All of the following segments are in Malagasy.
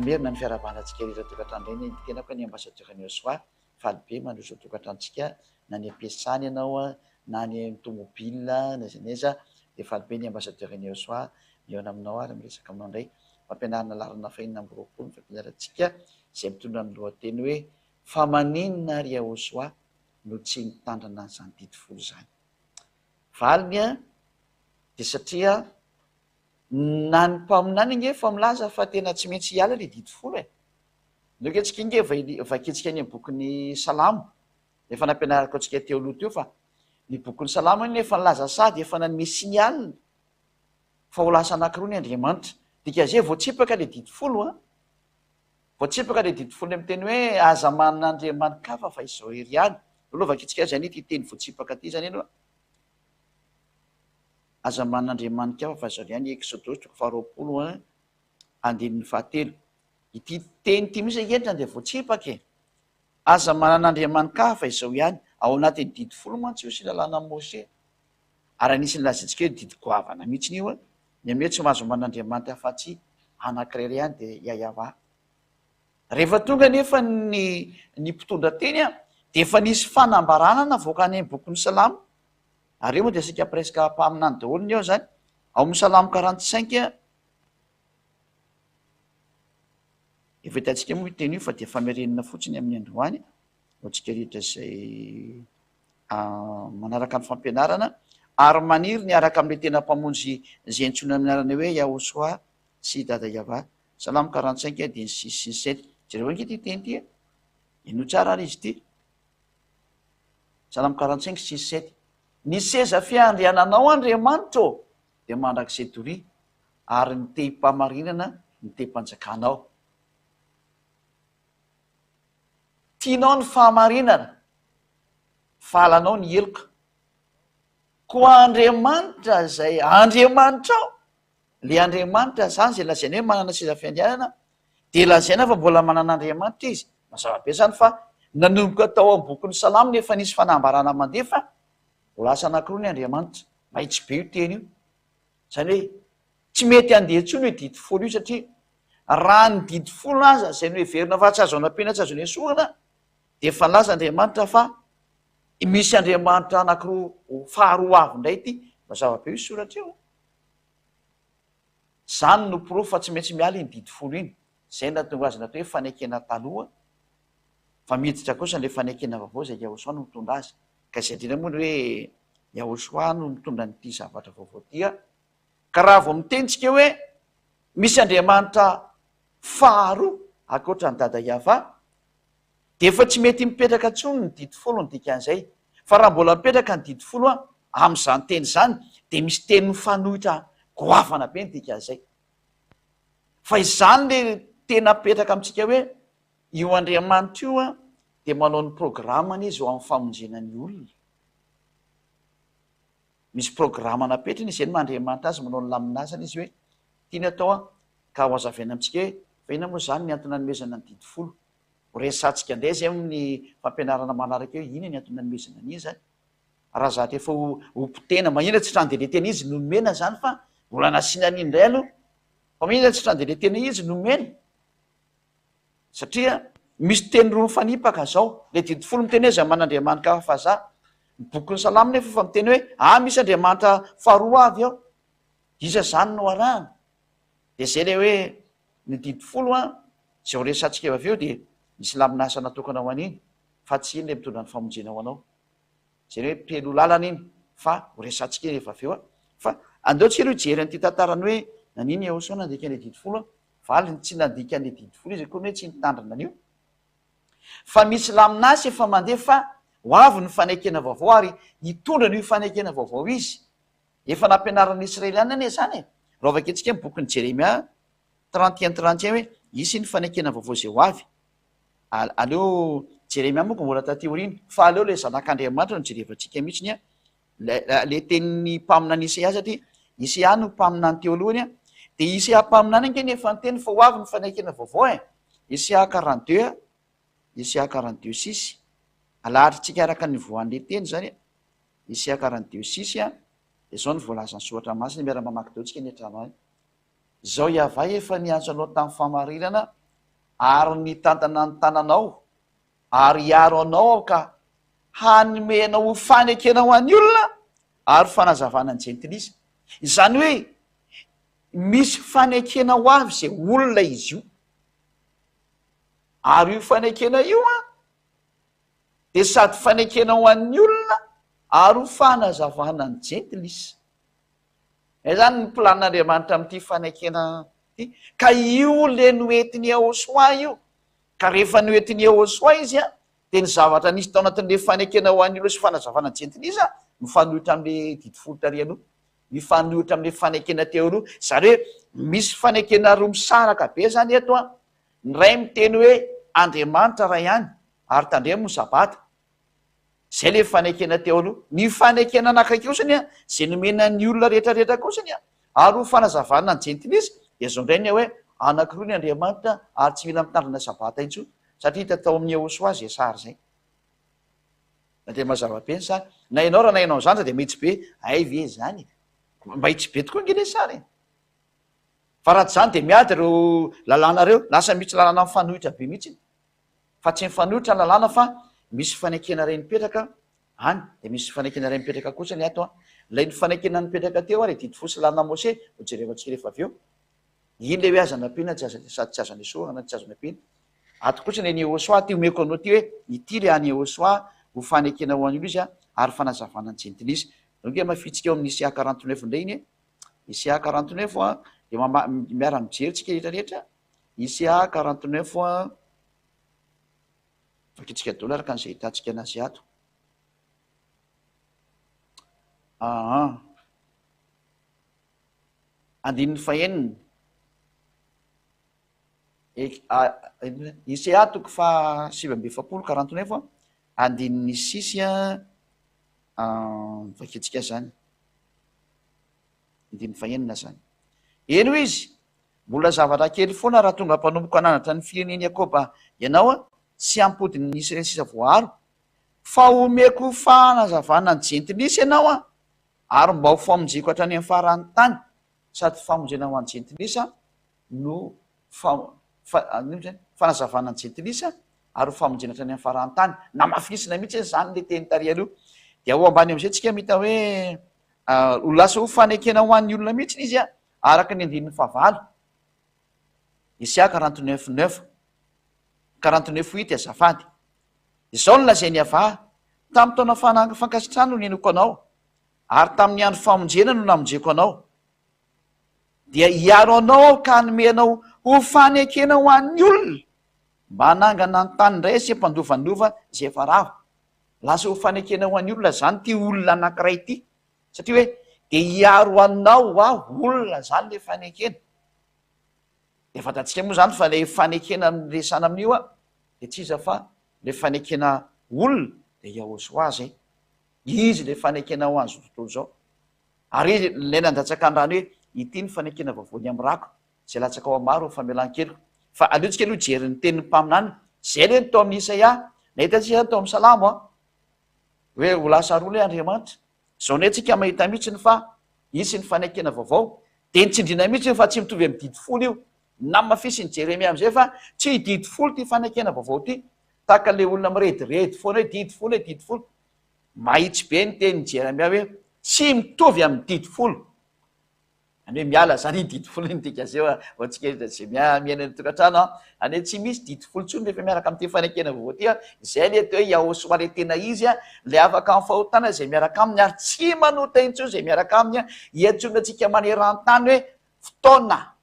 mamerina ny fiarabanantsika ireo tokantrano reny tena koa ny ambasadeur-ny Joshua faly be mandroso tokantranontsika na ny ampiasany ianao na ny tomobile na iza naiza dia faly be ny ambasadeur-ny Joshua mihaona aminao ary miresaka aminao indray fampianarana larina fahinina amby roapolo ny fampianarantsika izay mitondra ny lohateny hoe fa maninona ry Joshua no tsy mitandrina an'izany didi folo izany. Valiny dia satria na ny mpaminany nge fa milaza fa tena tsy maintsy hiala le didi folo e. Nokeo antsika nge vakitsika ny bokin'ny Salamo efa nampianarako antsika teo aloha teo fa ny bokin'ny Salamo nefa nilaza sady efa nanome signal fa ho lasa anankiroa ny Andriamanitra. Dikazay voatsipaka le didi folo voatsipaka le didi folo amin'ny teny hoe aza manan'Andriamanitra fa izao ery ihany. Aloha vakitsika zany ity teny voatsipaka ty zany aloha. Aza manan'Andriamanitra fa izao ihany Exodus 20 andininy 7. Ity teny ity misy entra dia voatsipaka e. Aza manan'Andriamanitra fa izao ihany ao anatin'ny didi folo mantsy io sy lalàna Mose. Ary anisy lazatsika hoe didi goavana mihitsy io ny ame tsy mahazo manan'Andriamanitra fa tsy anankiray ihany dia Yahva. Rehefa tonga nefa ny mpitondra teny dia efa nisy fanambarana navoaka any amin'ny bokin'ny Salamo. Ary io moa dia sika presque mpaminany daholo ny eo zany. Ao amin'ny Salamo 45 efa hitantsika moa teny io fa dia famerenina fotsiny amin'ny androany hoantsika rehetra izay manaraka ny fampianarana ary maniry ny araka amin'ilay tena mpamonjy izay antsoina amin'ny arana hoe Yahosoa sy dada Yahva. Salamo 45 dia 6 sy 7. Jereo ange ty teny ty ino tsara ary izy ty. Salamo 45 6 7. Ny seza fiandriananao Andriamanitra dia mandrakizay doria ary ny tehim-pamarinana ny tehim-panjakanao. Tianao ny fahamarinana, fahalanao ny heloka. Koa Andriamanitra zay Andriamanitra ao, le Andriamanitra zany zay lazaina hoe manana seza fiandrianana, dia lazaina fa mbola manana Andriamanitra izy. Mazava be zany fa nanomboka tao amin'ny bokin'ny Salamo nefa nisy fanambarana mandefa ho lasa anankiroa ny Andriamanitra. Mahitsy be io teny io. Zany hoe tsy mety andeha intsony hoe didi folo io satria raha ny didi folo aza zay no heverina fa tsy azo anam-pena tsy azo ny esorana dia efa nilaza Andriamanitra fa misy Andriamanitra anankiroa faharoa avy indray ity. Mazava be io soratra io. Zany no porofo fa tsy maintsy miala iny didi folo iny. Zay nahatonga azy natao hoe fanekena taloha fa miditra kosa n'ilay fanekena vaovao zay Yahosoa no mitondra azy. Ka izay indrindra moa hoe Yahosoa no mitondra n'ity zavatra vaovao ty. Ka raha vao mitenitsika hoe misy Andriamanitra faharoa ankoatra ny dada Yahva dia efa tsy mety mipetraka intsony ny didi folo ny dikan'izay. Fa raha mbola mipetraka ny didi folo amin'izany teny zany dia misy teny mifanohitra goavana be ny dikan'izay. Fa izany le tena mipetraka amintsika hoe io Andriamanitra io dia manao ny programmany izy eo amin'ny famonjena ny olona. Misy programma napetrany izy eny Andriamanitra azy manao ny laminazana izy hoe tiany atao ka ho azavaina amintsika hoe fa ina moa zany ny antony nanomezana ny didi folo. Ho resatsika indray zay amin'ny fampianarana manaraka hoe ina ny antony nanomezana an'izy zany. Raha zatra efa ho potena maninona tsy trano dia le tena izy nomena zany fa mbola nasiana n'indray aloha. Fa maninona tsy trano dia le tena izy nomena. Satria misy teny roa mifanipaka zao. Le didi folo miteny hoe zay man'Andriamanitra fa za. Ny bokin'ny Salamo nefa fa miteny hoe misy Andriamanitra faharoa avy ao. Iza zany no arahana. Dia zay le hoe ny didi folo zay ho resantsika eo avy eo dia misy laminasa natokana ho an'iny fa tsy iny le mitondra ny famonjena ho anao. Zay hoe mpihelo lalana iny fa ho resantsika rehefa avy eo. Fa andeotsika aloha hijery an'ity tantarany hoe nanino Yahosoa nandika an'ilay didi folo. Valiny tsy nandika an'ilay didi folo izy koa hoe tsy nitandrina an'io. Fa misy laminasa efa mandefa ho avy ny fanekena vaovao ary hitondra n'io fanekena vaovao izy. Efa nampianaran'ny Israeliana anie zany. Raha vaketsika amin'ny bokin'ny Jeremia 31 hoe isy ny fanekena vaovao zay ho avy. Aleo Jeremia moa mbola taty aoriana fa aleo ilay zanak'Andriamanitra no jerevantsika mihitsiny le tenin'ny mpaminany Isaia satria Isaia no mpaminany teo alohany dia Isaia mpaminany ange nefa ny teny fa ho avy ny fanekena vaovao Isaia 42 Isaia 42:6 alahatritsika araka ny voan'ilay teny zany Isaia 42:6 dia zao ny voalazany soratra masina miara mamaky deo tsika ny an-trano any. Zao Yahva efa niantso anao tamin'ny fahamarinana ary ny tantana ny tananao ary iaro anao ao ka hanomenao ho fanekena ho an'ny olona ary fanazavana ny jentilisa. Izany hoe misy fanekena ho avy zay olona izy io, ary io fanekena io de sady fanekena ho an'ny olona ary ho fanazavana ny jentilisa. Zany ny planin'Andriamanitra amin'ity fanekena ty, ka io le noentiny Yehosoa io, ka rehefa noentiny Yehosoa izy de ny zavatra nisy tao anatin'le fanekena ho an'ny olona sy fanazavana ny jentilisa mifanohitra am'le didifolo tarialoha, mifanohitra am'le fanekena teo aloha. Zany hoe misy fanekena roa misaraka be zany eto ny ray miteny hoe Andriamanitra ray ihany ary tandremo ny sabata, zay le fanekena teo aloha. Ny fanekena anankiray kosany zay nomena ny olona rehetrarehetra kosany ary ho fanazavana ny jentilisa de zao indray ny hoe anankiroa ny Andriamanitra ary tsy mila mitandrina sabata intsony, satria hita tao amin'ny Yehosoa zay sary zay. De mazava be ny sary, na ianao raha na ianao zany de mahitsy be ay ve zany, mahitsy be tokoa nge le sary. Fa raha tsy zany de miady reo lalànareo, lasa misy lalàna mifanohitra be mihitsy, fa tsy mifanohitra ny lalàna fa misy fanekena ray nipetraka any de misy fanekena ray mipetraka kosa ny ato lay ny fanekena nipetraka teo le didifolo sy lalàna Mose ho jerevantsika rehefa avy eo. Iny le hoe azana ampina sady tsy azana esoa tsy azana ampina. Ato kosa ny Yehosoa ty omeko anao ty hoe ity le any Yehosoa ho fanekena ho an'olo izy ary fanazavana ny jentilisa. Donc mafitsika eo amin'ny Isia 49 indray iny, Isia 49 de miara mijery tsika rehetrarehetra. Isia 49 fakitsika daholo araka an'izay hitantsika anazy ato. Andininy faheniny Isia toko fa 7:20 49 andininy 6 fakitsika zany andininy fahenina zany. Eno izy mbola zavatra kely foana raha tonga mpanomboka ananatra ny fireneny Jakoba ianao tsy ampodiny nisy reny sisa voaro, fa omeko fanazavana ny jentilisa ianao ary mba ho famonjeko hatrany amin'ny farany tany, sady famonjena ho an'ny jentilisa no fanazavana ny jentilisa ary ho famonjena hatrany amin'ny farany tany. Na mafisina mihitsy zany le teny tary aloha. De ao ambany am'izay tsika mita hoe ho lasa ho fanekena ho an'ny olona mihitsy izy araka ny andininy fahavalo. Isia 49:9 49:8 azafady. Izao no lazainy avà tamin'ny taona fankasitrahana no nenoko anao ary tamin'ny andro famonjena no namonjeko anao, dia hiaro anao aho ka nomenao ho fanekena ho an'ny olona mba hanangana ny tany indray sy hampandovandova zay efa rava. Lasa ho fanekena ho an'ny olona zany ty olona anankiray ty, satria hoe de hiaro anao olona zany le fanekena. De fantatsika moa zany fa le fanekena resana amin'io de tsy iza fa le fanekena olona de Yehosoa zay, izy le fanekena ho azy tontolo zao. Ary le nandatsaka ny rano hoe ity ny fanekena vaovao ny amin'ny rako zay latsaka ao amaro ny famelan-keliko. Fa aleotsika aloha jery ny tenin'ny mpaminany zay le ny tao amin'ny Isaia na hitantsika tao amin'ny Salamo hoe ho lasa roa le Andriamanitra. Zao ne tsika mahita mihitsy ny fa isy ny fanekena vaovao de nitsindrina mihitsy fa tsy mitovy amin'ny didifolo io na mafisy ny Jeremia am'izay fa tsy didifolo ty fanekena vaovao ty, taka le olona mirediredy foana hoe didifolo hoe didifolo. Mahitsy be ny tenin'ny Jeremia hoe tsy mitovy amin'ny didifolo, any hoe miala zany didifolo iny tika zay atsika zay miaina ny tokantrano any hoe tsy misy didifolo tsony rehefa miaraka am'ty fanekena vaovao ty zay le atao hoe Yehosoa le tena izy le afaka amin'ny fahotana zay miaraka aminy ary tsy manota intsony zay miaraka aminy hiantsona atsika maneran-tany hoe fotoana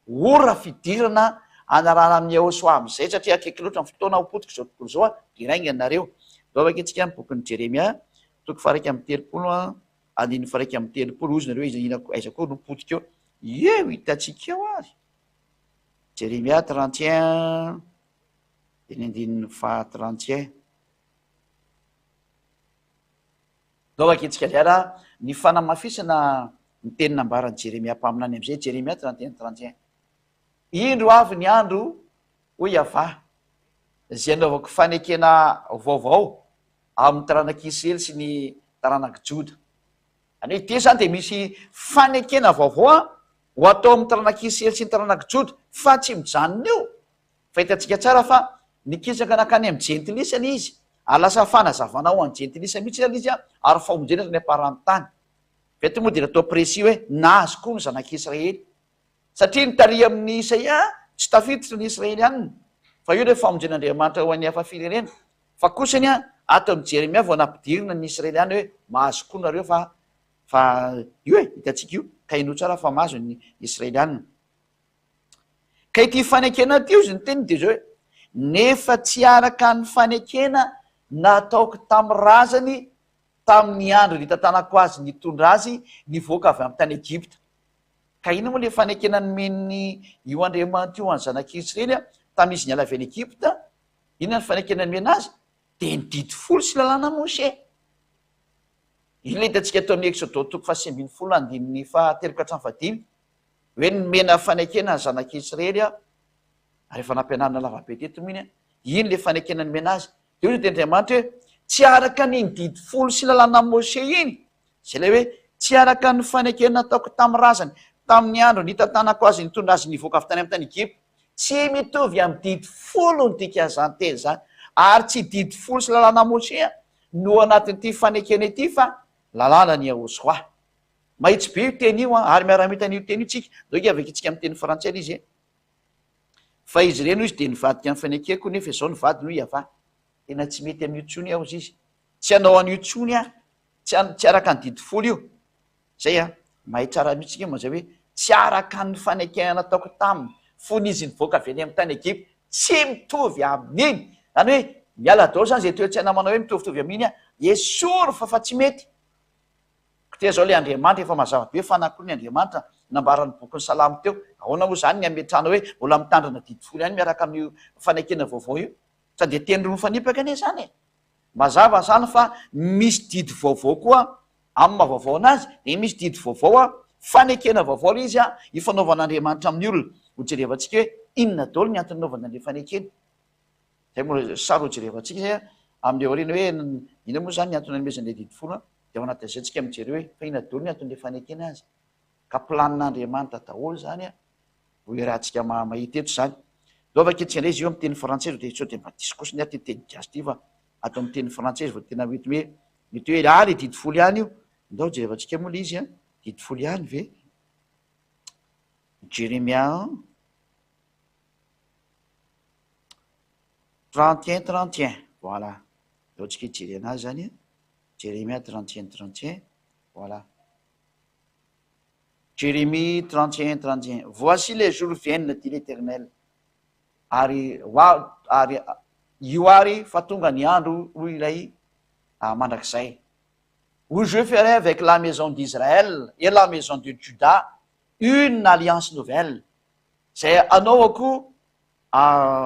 ora fidirana anarana amin'ny Yehosoa am'izay, satria akaiky loatra ny fotoana hopotika zao tontolo zao iraingany nareo. Dovaka itsika bokin'ny Jeremia toko faraiky amin'ny 30 andininy faraiky amin'ny 30 ozy nareo aiza koa no potika eo eo hitatsika eo ary. Jeremia 31 de ny andininy fa 31. Dovaka itsika liara ny fanamafisana ny teny nambarany Jeremia mpaminany am'izay. Jeremia 31:31 indro avy ny andro hoy avà zay anaovako fanekena vaovao amin'ny taranak'i Israely sy ny taranak'i Joda. Any hoe ty zany de misy fanekena vaovao ho atao amin'ny taranak'i Israely sy ny taranak'i Joda, fa tsy mijanona io Fahitantsika tsara fa nikisaka nakany amin'ny jentilisa izy, alasa fanazavana ho an'ny jentilisa mihitsy zany izy ary famonjena ny aparany-tany. Vety moa dia natao précis hoe nahazo koa ny zanak'Israely, satria nitary amin'ny Isaia tsy tafiditra ny Israely ihany, fa io le famonjen'Andriamanitra ho an'ny hafa firenena. Fa kosany ato amin'ny Jeremia vao nampidirina ny Israeliana hoe mahazo koa nareo fa io hitantsika io ka ino tsara fa mahazo ny Israeliana. Ka ity fanekena ty io izy ny teniny dia zao hoe nefa tsy araka ny fanekena nataoko tamin'ny razany tamin'ny andro nitantanako azy nitondra azy nivoaka avy amin'ny tany Egypta. Ka ino moa le fanekena nomeny io Andriamanitra io any zanak'Israely tamin'izy niala avy any Egypta? Inona ny fanekena nomena azy? Dia ny didy folo sy lalàna Mose. Iny le hitantsika tao amin'ny Exode toko 8:3-5 hoe nomena fanekena ny zanak'Israely rehefa nampianarana lavabe teto miny iny le fanekena nomena azy. Dia io Andriamanitra hoe tsy araka ny didy folo sy lalàna Mose iny, zay le hoe tsy araka ny fanekena nataoko tamin'ny razany tamin'ny andro nitantanako azy nitondra azy nivoaka avy tany amin'ny tany Egypta, tsy mitovy amin'ny didy folo ny dikan'izany zany, ary tsy didy folo sy lalàna Mose no anatin'ity fanekena ity fa lalàna ny Yahoshua. Mahitsy be io teny io ary miara-mita an'io teny io tsika, dao hiavaka itsika amin'ny teny frantsay le izy fa izy ireny izy dia nivadika amin'ny fanekeko nefa izao nivady no hiava. Tena tsy mety amin'io tsony aho izy, tsy hanao an'io tsony tsy araka ny didy folo io. Zay mahay tsara mihitsika mazay hoe tsy araka ny fanekena nataoko taminy fony izy nivoaka avy any amin'ny tany Egypta, tsy mitovy amin'iny. Zany hoe miala dao zany zay toe-tsaina manao hoe mitovitovy amin'iny esory fa tsy mety. Tia zao le Andriamanitra efa mazava be fanakory ny Andriamanitra nambarany boky ny Salamo teo. Ahoana moa zany ny ametrahana hoe mbola mitandrina didy folo ihany miaraka amin'ny fanekena vaovao io? Sa dia teny roa mifanipaka anie zany mazava zany fa misy didy vaovao koa amin'ny mahavaovao anazy, dia misy didy vaovao fanekena vaovao le izy ifanaovan'Andriamanitra amin'ny olona. Ho jerevantsika hoe inona daholo ny antony naovana le fanekena. Zay moa sary ho jerevantsika zay amin'ny aoriana hoe ina moa zany ny antony nanomezana le didy folo dia ao anatin'izay tsika mijery hoe fa inona daholo ny antony le fanekena azy. Ka planin'Andriamanitra daholo zany ho iarahantsika mahita eto zany. Dao vaketsika indray izy io amin'ny teny frantsay dia sao dia mba diso kosa ny aty teny gasy ty fa atao amin'ny teny frantsay vao tena mety hoe le didy folo ihany io. Ndao jerevantsika moa le izy didy folo ihany ve Jérémia 31:31 voilà. Dao tsika hijery anazy zany Jérémia 31:31 voilà. Jérémie 31:31 voici les jours viennent dit l'Éternel, ary io ary fa tonga ny andro hoy ilay mandrakizay, où je ferai avec la maison d'Israël et la maison de Juda une alliance nouvelle. Zay anaovako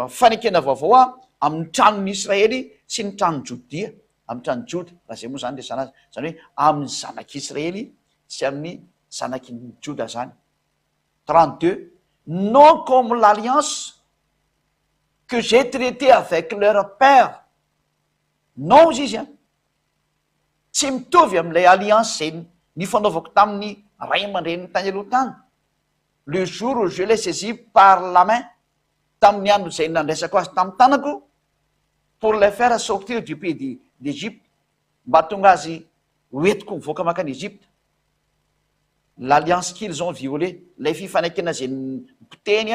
fanekena vaovao amin'ny tranon'ny Israely sy ny tranon'ny Jodia, amin'ny tranon'ny Joda. Raha zay moa zany resana azy, zany hoe amin'ny zanak'Israely sy amin'ny zanaky Joda zany. 32 non comme l'alliance que j'ai traité avec leur père. Non izy tsy mitovy amin'ilay alliance zay nifanaovako tamin'ny ray aman-dreniny tany aloha tany. Le jour où je l'ai saisi par la main, tamin'ny andro zay nandraisako azy tamin'ny tanako, pour le faire sortir du pays d'Égypte, mba tonga azy hoentiko mivoaka makany Égypte. L'alliance qu'ils ont violée, lay fifanekena zay nipoteny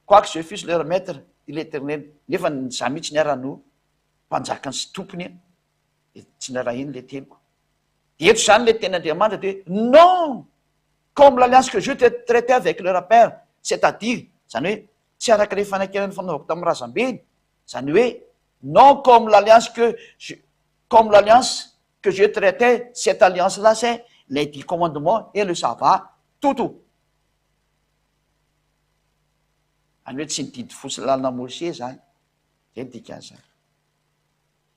quoique je fusse leur maître dit l'Éternel, nefa za mihitsy niara-no mpanjakany sy tompony tsy naraha iny le teniko. Dia eto zany le ten'Andriamanitra dia non comme l'alliance que je traité avec leur père, c'est-à-dire zany hoe tsy araka le fanekena fanaovako tamin'ny razambeny, zany hoe non comme l'alliance que je traitais, cette alliance là c'est les 10 commandements et le sabbat tout. Any hoe tsy nididy folo sy lalàna Mose zany, zay dikan'izany.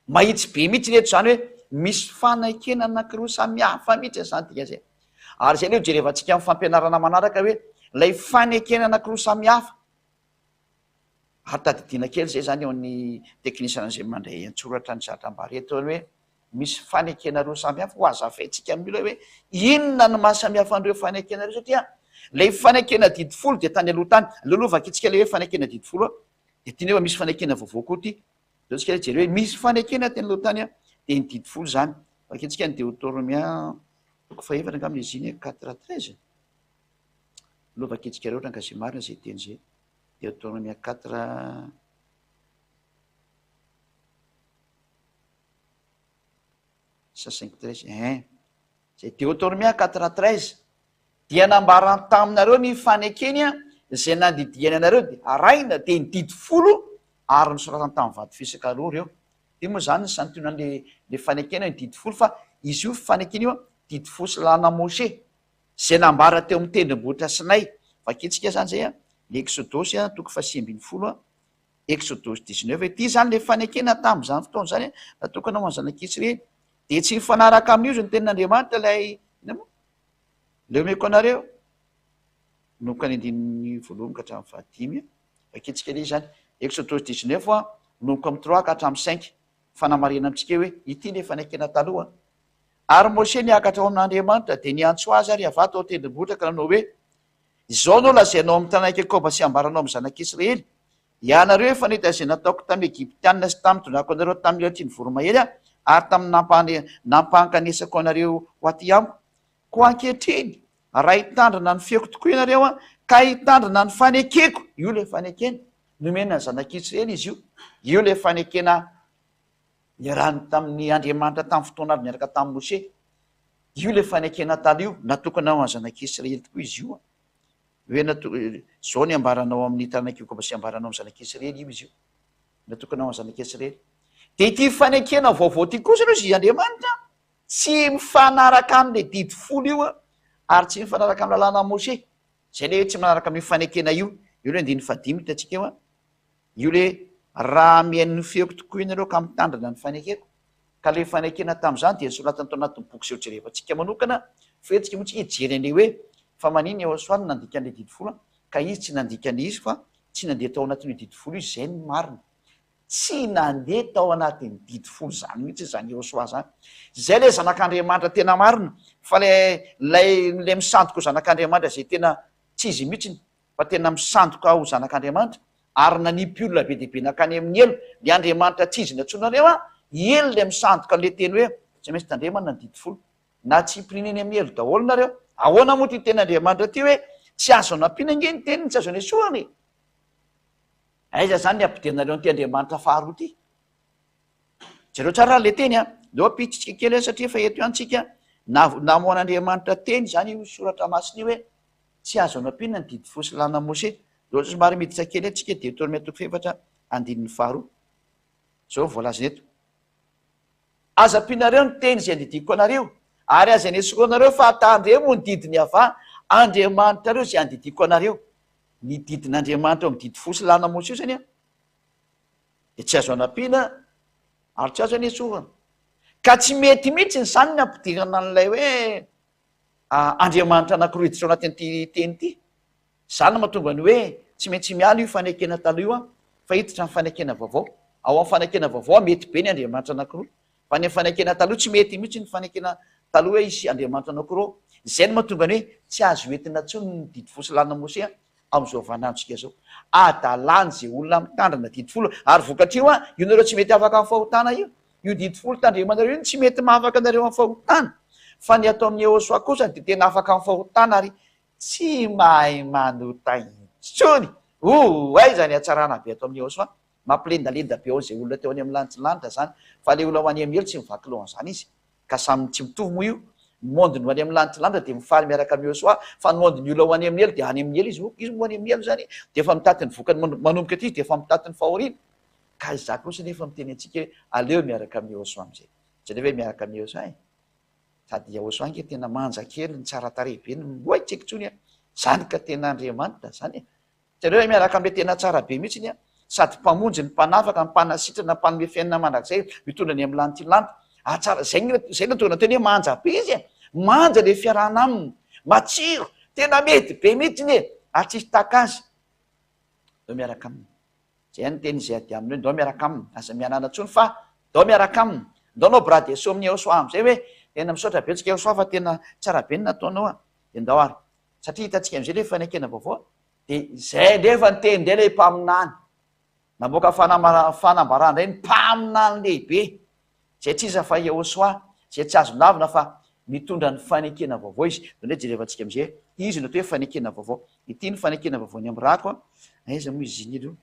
Mahitsy be mihitsy reto zany hoe misy fanekena anankiroa samihafa mihitsy zany dikan'izay. Ary zay le jerevantsika amin'ny fampianarana manaraka hoe lay fanekena anankiroa samihafa. Ary tadidina kely zay zany eo ny teknisiana zay mandray antsoratra ny zatram-bareto hoe misy fanekena roa samihafa ho azavaintsika amin'io hoe inona no mahasamihafa an'ireo fanekena reo, satria lay fanekena didy folo dia tany aloha tany, alelohava akitsika le hoe fanekena didy folo de ty nefa misy fanekena vaovao koa ty zao tsika jery hoe misy fanekena teny loha tany a de ny didi folo zany vakentsika ny Deutéronomia toko faefatra angambany izy iny 4:13 aloha vakentsika reo ohatra zay marina zay teny zay Deutéronomia 4 5:13 zay Deutéronomia 4:13 dia nambarany taminareo ny fanekeny a zay nandidiany anareo de araina de ny didi folo ary nosoratany tamin'ny vato fisaka roa reo de moa zany ny santionan'le fanekena ny didi folo fa izy io fanekena io a didi folo sy lana Moshe zay nambara teo amin'ny tendrombohitra Sinay vakentsika zany zay a le Exodosy a toko 7:10 a Exodosy 19 ty zany le fanekena tamin'izany fotoana zany natokana ho an'ny zanak'Israely de tsy mifanaraka amin'io zany tenin'Andriamanitra lay le omeko anareo nomboka ny andininy voalohany ka hatramin'ny fahadimy vakentsika le zany Exodosy 19 a nomboka amin'ny 3 ka hatramin'ny 5 fanamarena amitsika hoe ity le fanekena taloha ary Moshe niakatra ao amin'Andriamanitra de niantso azy ary avato ao tendrombohitra ka nanao hoe izao no lazainao amin'ny tanàna Jakoba sy ambaranao amin'ny zanak'Israely ianareo efa nahita zay nataoko tamin'ny Egyptianina sy tamin'ny tondrako anareo tamin'ny latry ny voromahery a ary tamin'ny nampankanesako anareo ho aty amiko ko ankehitriny raha hitandrina ny fiako tokoa ianareo a ka hitandrina ny fanekeko io le fanekena nomena ny zanak'Israely izy io le fanekena niarahany tamin'ny Andriamanitra tamin'ny fotoana avy miaraka tamin'ny Moshe io le fanekena talo io natokana ho any zanak'Israely tokoa izy io hoe zao ny ambaranao amin'ny tanàna Jakoba sy ambaranao amin'ny zanak'Israely io izy io natokana ho any zanak'Israely de ity fanekena vaovao ty kosa aloha izy Andriamanitra tsy mifanaraka am'le didi folo io a ary tsy mifanaraka amin'ny lalàna Moshe zay le tsy manaraka amin'ny fanekena io le 15 hitantsika eo a io le raha mihain'ny feoko tokoa ianareo ka mitandrina ny fanekeko ka le fanekena tamin'izany dia nisoratany tao anatin'ny boky zay jerevantsika manokana fetsika moa tsy hijery an'le hoe fa maniny Ahosoany nandika an'le didi folo ka izy tsy nandika an'izy fa tsy nandeha tao anatin'io didi folo izy zay ny marina tsy nandeha tao anatin'ny didi folo zany mihitsy zany Ahosoa zany zay le zanak'Andriamanitra tena marina fa lay misandoka ho zanak'Andriamanitra zay tena tsy izy mihitsiny fa tena misandoka ho zanak'Andriamanitra ary nanipy olona be deaibe nakany amin'ny elo le Andriamanitra tsy izy natsonareo a elo le misandoka le teny hoe tsy maintsy tandremana ny didi folo na tsy pirininy amin'ny elo daholo nareo ahoana moa ty ten'Andriamanitra ty hoe tsy azo anampina nge ny teniny tsy azo any esoany aiza zany ny ampidirinareo ty Andriamanitra faharoa ty zareo tsara le teny a leo apitsitsika kely satria fa eto ihanytsika namoan'Andriamanitra teny zany io soratra masina io hoe tsy azo anampina ny didi folo sy lana Moshe leo somary miditra kely atsika Deutéronomia toko fefatra andinin'ny faharoa zao voalaza eto aza ampinareo ny teny zay andidiko anareo ary aza ny esoa anareo fa atandremo ny didiny ava Andriamanitra reo zay andidiko anareo ny didin'Andriamanitra eo amin'ny didi folo sy lana Moshe zany a de tsy azo anampina ary tsy azo any esoana ka tsy mety mihitsy ny zany ny ampidirana n'lay hoe Andriamanitra anankiroa hiditra ao anatin'ity teny ity zany mahatonga ny hoe tsy maintsy miala io fanekena taloha io a fa hiditra ny fanekena vaovao ao amin'ny fanekena vaovao mety be ny Andriamanitra anankiroa fa ny fanekena taloha tsy mety mihitsy ny fanekena taloha hoe isy Andriamanitra anankiroa zay ny mahatonga ny hoe tsy azo entina tsony ny didi folo sy lana Moshe a am'izao vanantsika zao adalany zay olona mitandrina didi folo ary vokatria io a io nareo tsy mety afaka amin'ny fahotana io didi folo tandremanareo io tsy mety mahafaka anareo amin'ny fahotana fa ny atao amin'ny Ahosoa kosa de tena afaka amin'ny fahotana ary tsy mahay manota intsony aiza ny atsarana be atao amin'ny Ahosoa mampilendalenda be ao zay olona teo any amin'ny lanitry zany fa le olona ho any amin'ny elo tsy mivaky lohan'izany izy ka samy tsy mitovy moa io monde ny any amin'ny lanitry de mifaly miaraka amin'ny Ahosoa fa ny monde ny olona ho any amin'ny elo de any amin'ny elo izy ho any amin'ny elo zany de efa mitatiny vokany manomboka aty de efa mitatiny fahoriana ka iza kosa nefa miteny antsika hoe aleo miaraka amin'ny Ahosoa am'zay jereo hoe miaraka amin'ny Ahosoa sady Ahosoa nge tena manja kely ny tsara tarehy be ny tsaiky tsony a zany ka tena Andriamanitra zany zareo hoe miaraka am'le tena tsara be mihitsy sady mpamonjy ny mpanafaka ny mpanasitrana mpanome fiainana mandrakzay mitondra ny amin'ny lanitry lanitra atsara zay natonga nateny hoe manja be izy manja le fiarahana aminy matsiro tena mety be mihitsy ary tsisy taka azy dao miaraka aminy zay ny teny izay ady aminy hoe dao miaraka aminy aza mianana tsony fa dao miaraka aminy dao nao brady eso amin'ny Ahosoa am'zay hoe tena misaotra betsika Ahosoa fa tena tsara be ny nataonao a de ndao ary satria hitantsika am'zay le fanekena vaovao de zay ndefa ny teny ndray le mpaminany namoaka fanambarana ndray ny mpaminany lehibe zay tsy iza fa Yehosoa zay tsy azonavina fa mitondra ny fanekena vaovao izy. Ndray jerevantsika am'izay izy no atao hoe fanekena vaovao. Ity ny fanekena vaovao ny am'rako aiza moa izy iny io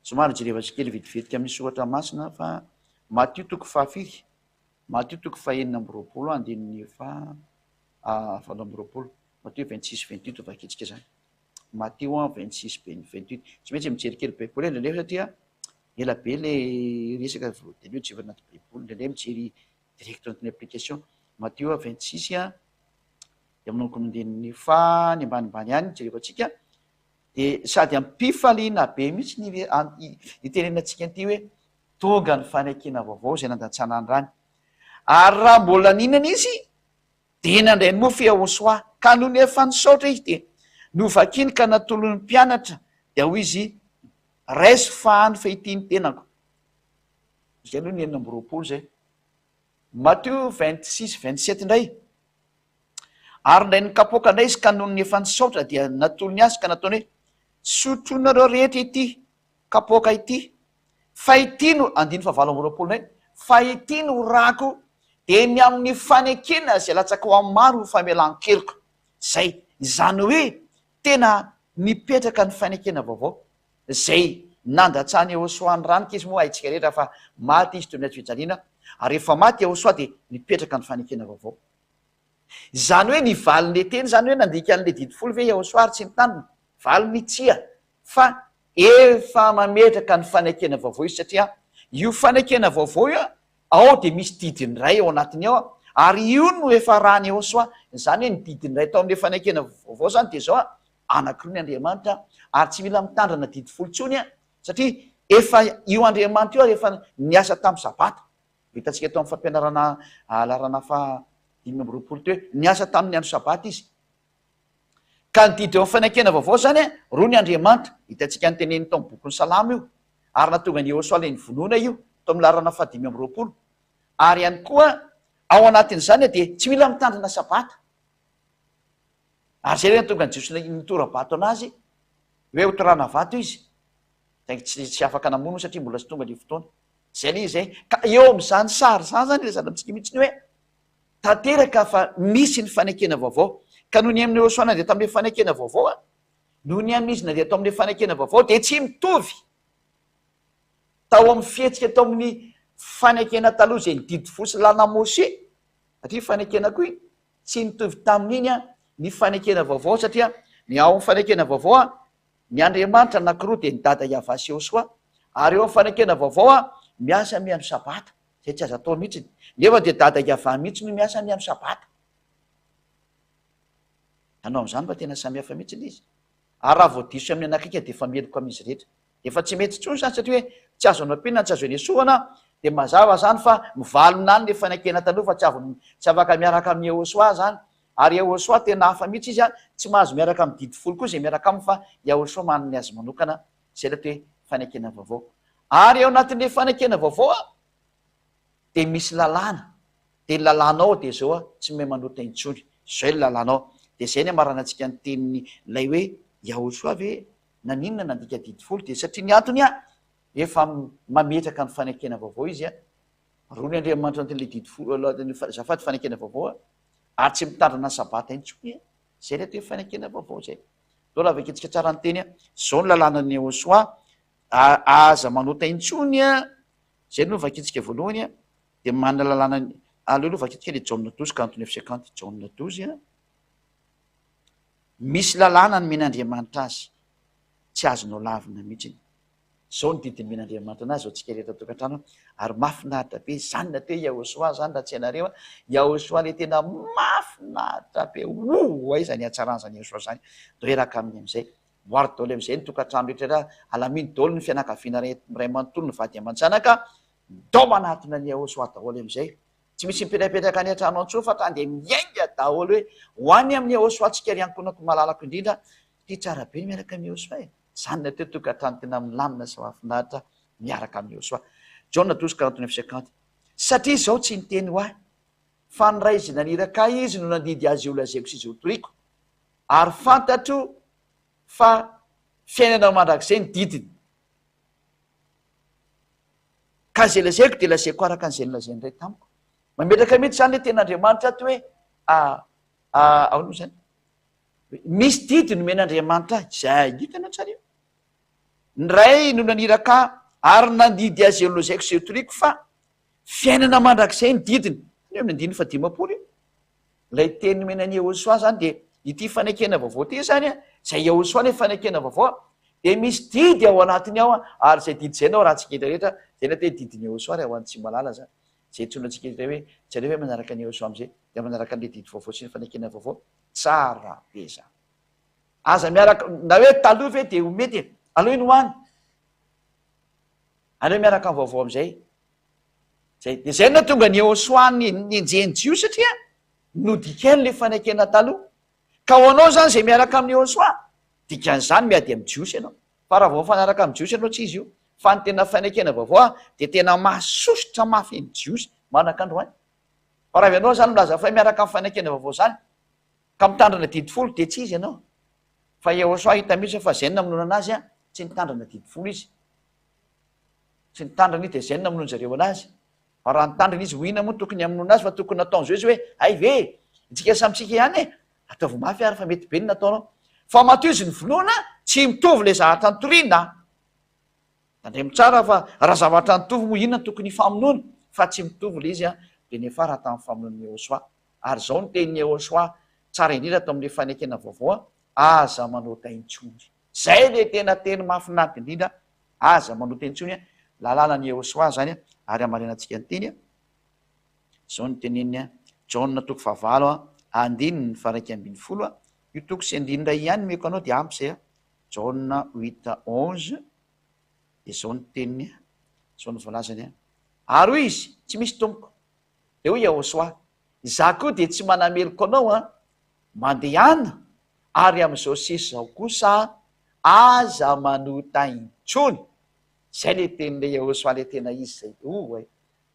somary jerevantsika kely vetivetika amin'ny soratra masina fa Matthieu toko fahafiry, Matthieu toko fahaenina amby roapolo andininy valo amby roapolo, Matthieu 26-28 vakitsika zany. Matthieu 26-28 tsy maintsy mijery kely baiboly ndraindray satria ela be le resaka voalohany tsy anaty baiboly ndraindray mijery direct anatin'ny application. Matthieu 26 de amin'noko mindeniny fa ny ambanimbany any jerevantsika de sady ampifaliana be mihitsy ny tenenantsika an'ity hoe tonga ny fanekena vaovao zay nandatsana andrany. Ary raha mbola ninana izy de nandray ny mofo Yehosoa ka noho ny efa nisaotra izy de novakiny ka natolon'ny mpianatra de ho izy raisy fahany fahitiny tenako. Zay aloha ny enina amby roapolo zay. Matthieu 26-27 ndray. Ary ndray ny kapoaka ndray izy ka noho ny efa nisaotra dia natolony azy ka nataony hoe sotronareo rehetra ity kapoaka ity fa ity no andiny fa valo amby roapolo ndray fa ity no rako de ny amin'ny fanekena zay latsaka ho amin'ny maro famelan-keloko. Zay izany hoe tena nipetraka ny fanekena vaovao zay nandatsany Yehosoa ny ranika izy moa haitsika rehetra fa maty izy toy ny fijaliana ary rehefa maty Yehosoa de nipetraka ny fanekena vaovao. Zany hoe ny valiny teny zany hoe nandika an'le didifolo ve Yehosoa ary tsy mitandrina valiny tsia fa efa mametraka ny fanekena vaovao izy satria io fanekena vaovao io ao de misy didiny ray ao anatiny ao ary io no efa rahany Yehosoa. Zany hoe ny didiny ray tao amin'le fanekena vaovao zany de zao anakiroa ny Andriamanitra ary tsy mila mitandrana didifolo tsony satria efa io Andriamanitra io efa niasa tamin'ny sabata. Hitantsika tao amin'ny fampianarana alarana fa 5 amby roapolo teo hoe niasa tamin'ny andro sabata izy. Ka ny didy eo amin'ny fanekena vaovao zany roa ny Andriamanitra. Hitantsika ny teneny tao amin'ny boky ny Salamo io ary natonga ny Yehosoa le nivonoana io tao amin'ny larana fa 5 amby roapolo. Ary ihany koa ao anatin'izany de tsy mila mitandrina sabata. Ary zay reny tonga ny Jesosy nitora-bato anazy hoe hotorana vato izy tsy afaka namono satria mbola sy tonga le fotoana zay le izy ka eo am'izany sary zany zany rezana amitsika mihitsy ny hoe tanteraka fa misy ny fanekena vaovao. Ka noho ny amin'ny Yehosoa nandeha tamin'le fanekena vaovao noho ny amin'izy nandeha tao amin'le fanekena vaovao de tsy mitovy tao amin'ny fihetsika tao amin'ny fanekena taloha zay ny didy fosy lana Mose satria fanekena koa iny tsy nitovy tamin'iny ny fanekena vaovao satria ny ao amin'ny fanekena vaovao ny Andriamanitra anakiroa de ny dada Iavasy Yehosoa ary eo amin'ny fanekena vaovao miasa miandro sabata zay tsy azo atao mihitsy nefa de dada Iavah mihitsy no miasa miandro sabata. Anao am'izany fa tena samihafa mihitsy izy ary raha voadiso amin'ny anakika de efa meloko amin'izy rehetra efa tsy mety tsony zany satria hoe tsy azo anam-pina tsy azo enesoana de mazava zany fa mivalona any le fanekena taloha fa tsy afaka miaraka amin'ny Yehosoa zany. Ary Yehosoa tena hafa mihitsy izy tsy mahazo miaraka amin'ny didifolo koa zay miaraka aminy fa Yehosoa manany azy manokana zay le hoe fanekena vaovao. Ary eo anatin'le fanekena vaovao de misy lalàna de ny lalànao de zao tsy mahay manota intsony zay ny lalànao de zay ny amarana antsika ny teniny lay hoe Yehosoa ve naninona nandika didifolo de satria ny antony efa mametraka ny fanekena vaovao izy roa ny Andriamanitra n'le didifolo zafaty fanekena vaovao ary tsy mitandrina sabata intsony zay le hoe fanekena vaovao zay. Dao raha vaketsika tsara ny teny zao ny lalànan'ny Yehosoa aza manota intsony zay no vaketsika voalohany de manana lalàna aleloha vaketsika le Jaune 12:49-50 Jaune 12 misy lalàna ny men'Andriamanitra azy tsy azonao lavina mihitsy. Zao ny didiny men'Andriamanitra anazy zao tsika rehetra tokantrano ary mafinaritra be zany na te Yehosoa zany raha tsy ianareo Yehosoa le tena mafinaritra be ay zany hatsarany zany Yehosoa zany doeraka aminy am'izay moary daoly am'izay ny tokantrano rehetra alaminy daoly ny fianakaviana ray manontolo ny vady aman-janaka dao manatona ny Yehosoa daholy am'izay tsy misy mipetrapetraka ny an-trano antsony fa tany de miainga daholy hoe ho any amin'ny Yehosoa tsika riankonako malalako indrindra ty tsara be miaraka amin'ny Yehosoa zany na teo tokantrano tena milamina sy mahafinaritra miaraka amin'ny Yehosoa. Jaune 12:49-50 satria zao tsy niteny ho ahy fa ny ray izy naniraka izy no nandidy azy io lazaiko sy izy ho toriko ary fantatro fa fiainana mandrakizay ny didiny ka zay lazaiko de lazaiko araka an'izay nolazainy ray tamiko. Mametraka mihitsy zany le ten'Andriamanitra ato hoe aono moa zany misy didy nomen'Andriamanitra zay hitanao tsara io. Ny ray no naniraka ary nandidy azy nolazaiko zay toriko fa fiainana mandrakizay ny didiny ny amin'ny andiny fa dimapolo io. Lay teny nomenan'ny Yehosoa zany de ity fanekena vaovao ty zany zay Yehosoa le fanekena vaovao de misy didy ao anatiny ao ary zay didy zay nao raha tsika rehetra zay na te didiny Yehosoa ry ao any tsy malala zany zay tsonantsika hoe tsy hoe manaraka ny Yehosoa am'zay de manaraka an'le didy vaovao sy ny fanekena vaovao tsara be zany. Aza miaraka na hoe taloha ve de mety aloha iny hoany aleo miaraka amin'ny vaovao am'zay zay de zay na tonga ny Yehosoa nenjeny Jio satria nodikany le fanekena taloha ka ho anao zany zay miaraka amin'ny Yehosoa dikan'izany miady amin'ny Jiosy ianao fa raha vao fanaraka amin'ny Jiosy ianao tsy izy io fa ny tena fanekena vaovao de tena mahasosotra mafy ny Jiosy manaka androany. Fa raha ianao zany milaza fa miaraka amin'ny fanekena vaovao zany ka mitandrina didifolo de tsy izy ianao fa Yehosoa hita mihitsy fa zay namonoana anazy tsy nitandrina didifolo izy tsy nitandrina de zay namonoana zareo anazy. Fa raha nitandrina izy hoina moa tokony hamonoana azy fa tokony nataon'zao izy hoe ay ve itsika samitsika ihany ataovy mafy ary fa mety be ny nataonao fa matoa izy ny vonoana tsy mitovy le zavatra nitoriana. Tandremo tsara fa raha zavatra nitovy moa inona tokony famonoana fa tsy mitovy le izy de nefa raha tamin'ny famonoan'ny Yehosoa. Ary zao ny tenin'ny Yehosoa tsara indrindra atao amin'le fanekena vaovao aza manao taintsony zay le tena teny mahafinaritra indrindra aza manao taintsony lalànan'ny Yehosoa zany ary amarenatsika ny teny zao ny teneniny Jaona toko fahavalo andininy faraiky ambin'ny folo io toko sy andininy ray ihany meko anao de ampy zay Jaona 8:11 de zao ny teniny zao ny voalazany ary hoy izy tsy misy tompoko de hoy Yehosoa za koa de tsy manameloko anao mandehana ary am'izao sisy zao kosa aza manota intsony zay le tenin'le Yehosoa le tena izy zay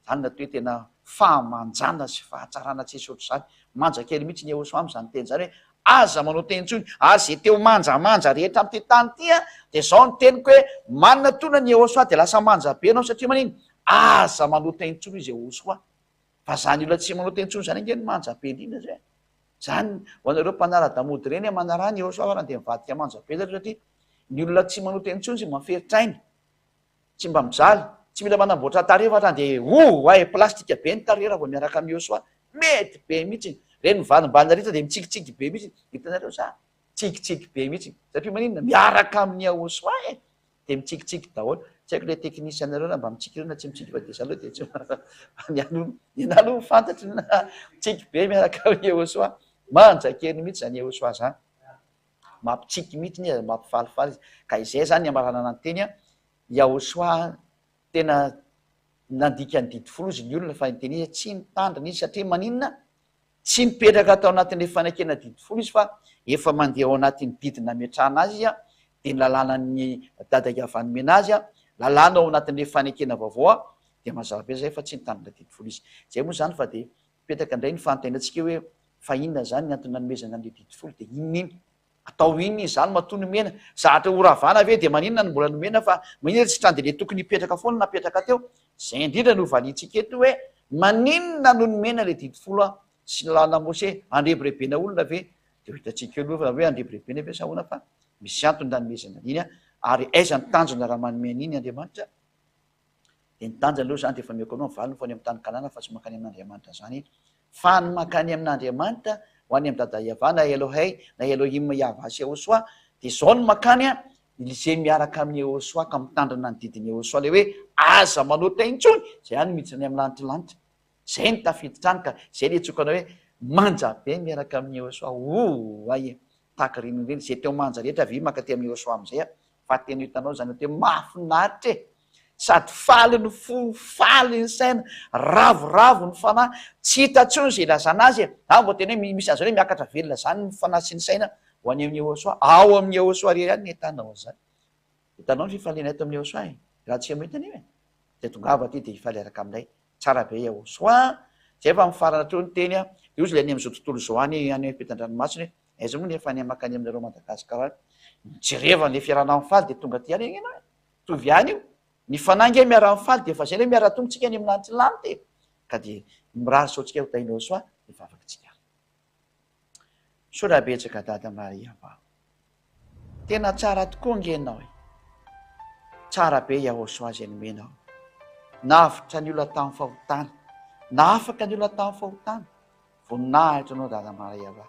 zany natao hoe tena fahamanjana sy fahatsarana tsisy ohatr'izany manja kely mihitsy ny Yehosoa am'zany teny zany hoe aza manao taintsony ary zay teo manjamanja rehetra am'ty tany ty de zao ny teniko hoe manana tona ny Yehosoa de lasa manja be anao satria maniny aza manao taintsony izy Yehosoa fa zany olona tsy manao taintsony zany nge ny manja be indrindra zay zany ho anareo mpanara-damody reny manara ny Yehosoa raha de mivadika manja be satria ny olona tsy manao taintsony zay maferitrainy tsy mba mijaly tsy mila manamboatra tarehfa de ay plastika be ny tarehy raha vao miaraka amin'ny Yehosoa mety be mihitsy reny mivalimbalina rehetra de mitsikitsiky be mihitsy hitanareo za tsikitsiky be mihitsy satria maninona miaraka amin'ny Yehosoa de mitsikitsiky daholo tsy haiko le teknisianareo na mba mitsiky reo na tsy mitsiky fa de zaloha de tsy ny aloha fantatry na tsiky be miaraka amin'ny Yehosoa manja kely mihitsy zany Yehosoa zany mampitsiky mihitsy ny mampifalifaly izy ka izay zany ny amarana ny teny Yehosoa tena nandika ny didifolo izy ny olona fa nyteny tsy nitandrina izy satria maninona tsy nipetraka atao anatin'le fanekena didifolo izy fa efa mandeha ao anatin'ny didy nametrahana azy izy de ny lalànany dadaka avy nomena azy lalàna ao anatin'le fanekena vaovao de mazava be zay fa tsy nitandrina didifolo izy zay moa zany fa de mipetraka indray ny fanotainantsika hoe fa inona zany ny antony nanomezana an'le didifolo de inoniny atao iny izy zany matoa nomena zahatra horavana ve de maninona ny mbola nomena fa maninona tsy trany de le tokony hipetraka foana napetraka teo zay indrindra no valintsika eto hoe maninona no nomena le didifolo sy lalàna Mose andrebirebena olona ve de hitatsika aloha hoe andrebirebena ve sahoana fa misy antony nanomezana an'iny ary aiza ny tanjona raha manome an'iny Andriamanitra de ny tanjona aloha zany de efa meko anao valiny fo any amin'ny tany Kanana fa tsy mankany amin'Andriamanitra zany fa ny mankany amin'Andriamanitra ho any amin'ny dada Iava na Elohai na Elohim Iava sy Yehosoa de zao ny makany zay miaraka amin'ny Yehosoa ka mitandrina ny didiny Yehosoa le hoe aza manao taintsony zay any miditsy ny amin'ny lanitry zay ny tafiditra any ka zay le tsokana hoe manja be miaraka amin'ny Yehosoa ay tahaka reny reny zay teo manja rehetra vy makaty amin'ny Yehosoa am'zay fa tena hitanao zany hoe mahafinaritra sady faly ny fo faly ny saina ravoravo ny fanahy tsy hitatsony zay lazana azy mbo tena hoe misy azy hoe miakatra velona zany ny fanahy sy ny saina ho any amin'ny Yehosoa ao amin'ny Yehosoa rery any ny hitanao zany hitanao ny fifaliana eto amin'ny Yehosoa raha tsy mahita an'io de tongava ty de hifaly araka aminay tsara be Yehosoa zay fa mifarana treo ny teny de ozy le any am'izao tontolo zao any any Ampetan-dranomasina hoe aiza moa nefa any makany aminareo Madagasikara jerevany le fiarana amin'ny faly de tonga ty any ianao tovy any io Ny fanaingy miara mifaly dia efa zay le miara tongotsika ny aminantsy lanty ka dia mirary saotsika ho tainao soa efa afaka tsika. Soa betsaka Dada Maria va. Tena tsara tokoa ngenao e. Tsara be Yahosoa izay nomenao. Navitra ny olona tamin'ny fahotana. Nafaka ny olona tamin'ny fahotana. Voninahitra anao Dada Maria va.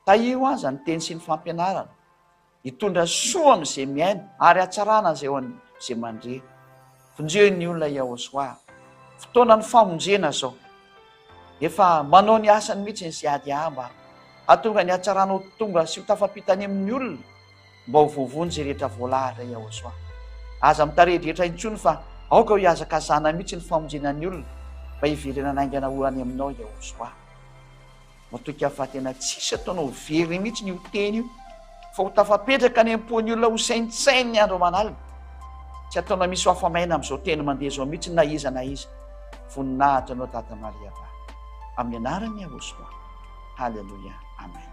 Taio aza ny teny sy ny fampianarana. Hitondra soa amin'izay miaina ary hatsarana izay izay mandre. Vonjeo ny olona Yahosoa. Fotoana ny famonjena zao. Efa manao ny asany mihitsy ny ziady amba. Atonga ny hatsaranao tonga sy ho tafapitany amin'ny olona. Mba ho vovony izay rehetra voalahatra Yahosoa. Aza mitaredrehetra intsony fa aoka ho hiazakazana mihitsy ny famonjenan'ny olona mba hiverena naingana orany aminao Yahosoa. Matoka fa tena tsisy ataonao very mihitsy ny ho teny io fa ho tafapetraka ny am-pon'ny olona ho saintsainy ny andro manalina. Tsy ataonao misy hafamaina amin'izao teny mandeha zao mihitsy na iza na iza. Voninahitra anao Dada Maria va. Amin'ny anarany Yahosoa. Halleluja. Amen.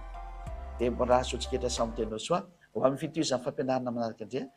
Dia mbola sotsiketra samy tenao soa ho amin'ny fitohizan'ny fampianarana manaraka indray.